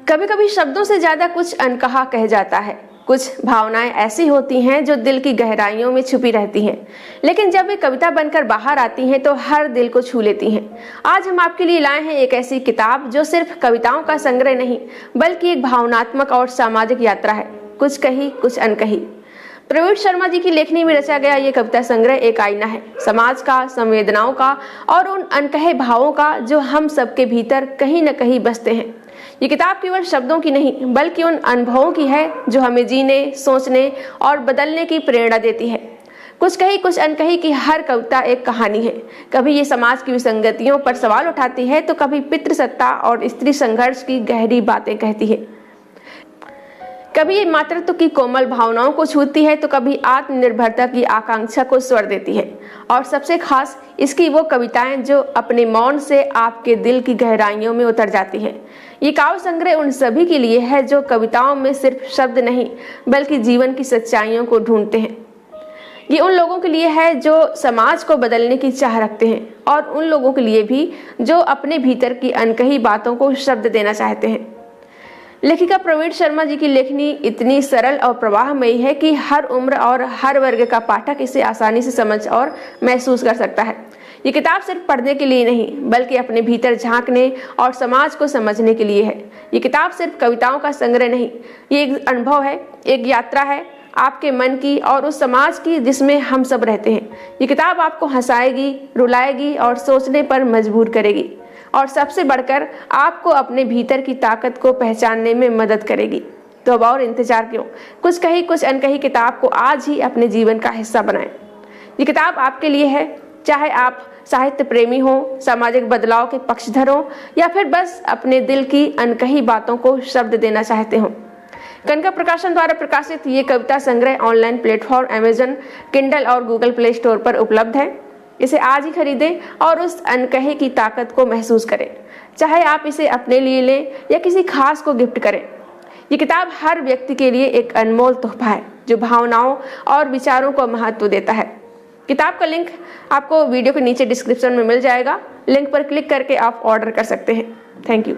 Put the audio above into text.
कभी कभी शब्दों से ज्यादा कुछ अनकहा कह जाता है। कुछ भावनाएं ऐसी होती हैं जो दिल की गहराइयों में छुपी रहती हैं, लेकिन जब वे कविता बनकर बाहर आती हैं तो हर दिल को छू लेती हैं। आज हम आपके लिए लाए हैं एक ऐसी किताब जो सिर्फ कविताओं का संग्रह नहीं, बल्कि एक भावनात्मक और सामाजिक यात्रा है। कुछ कही कुछ अनकही। प्रवीण शर्मा जी की लेखनी में रचा गया ये कविता संग्रह एक आईना है, समाज का, संवेदनाओं का और उन अनकहे भावों का जो हम सबके भीतर कहीं न कहीं बसते हैं। ये किताब केवल शब्दों की नहीं, बल्कि उन अनुभवों की है जो हमें जीने, सोचने और बदलने की प्रेरणा देती है। कुछ कही कुछ अनकही की हर कविता एक कहानी है। कभी ये समाज की विसंगतियों पर सवाल उठाती है, तो कभी पितृसत्ता और स्त्री संघर्ष की गहरी बातें कहती है। कभी ये मातृत्व की कोमल भावनाओं को छूती है, तो कभी आत्मनिर्भरता की आकांक्षा को स्वर देती है। और सबसे खास इसकी वो कविताएं जो अपने मौन से आपके दिल की गहराइयों में उतर जाती हैं। ये काव्य संग्रह उन सभी के लिए है जो कविताओं में सिर्फ शब्द नहीं, बल्कि जीवन की सच्चाइयों को ढूंढते हैं। ये उन लोगों के लिए है जो समाज को बदलने की चाह रखते हैं, और उन लोगों के लिए भी जो अपने भीतर की अनकही बातों को शब्द देना चाहते हैं। लेखिका प्रवीण शर्मा जी की लेखनी इतनी सरल और प्रवाहमयी है कि हर उम्र और हर वर्ग का पाठक इसे आसानी से समझ और महसूस कर सकता है। ये किताब सिर्फ पढ़ने के लिए नहीं, बल्कि अपने भीतर झांकने और समाज को समझने के लिए है। ये किताब सिर्फ कविताओं का संग्रह नहीं, ये एक अनुभव है, एक यात्रा है आपके मन की और उस समाज की जिसमें हम सब रहते हैं। ये किताब आपको हंसाएगी, रुलाएगी और सोचने पर मजबूर करेगी, और सबसे बढ़कर आपको अपने भीतर की ताकत को पहचानने में मदद करेगी। तो अब और इंतजार क्यों? कुछ कही कुछ अनकही किताब को आज ही अपने जीवन का हिस्सा बनाएं। ये किताब आपके लिए है, चाहे आप साहित्य प्रेमी हो, सामाजिक बदलाव के पक्षधर हो, या फिर बस अपने दिल की अनकही बातों को शब्द देना चाहते हो। कनका प्रकाशन द्वारा प्रकाशित ये कविता संग्रह ऑनलाइन प्लेटफॉर्म अमेजन, किंडल और गूगल प्ले स्टोर पर उपलब्ध है। इसे आज ही खरीदें और उस अनकहे की ताकत को महसूस करें, चाहे आप इसे अपने लिए लें या किसी खास को गिफ्ट करें। ये किताब हर व्यक्ति के लिए एक अनमोल तोहफा है जो भावनाओं और विचारों को महत्व देता है। किताब का लिंक आपको वीडियो के नीचे डिस्क्रिप्शन में मिल जाएगा। लिंक पर क्लिक करके आप ऑर्डर कर सकते हैं। Thank you.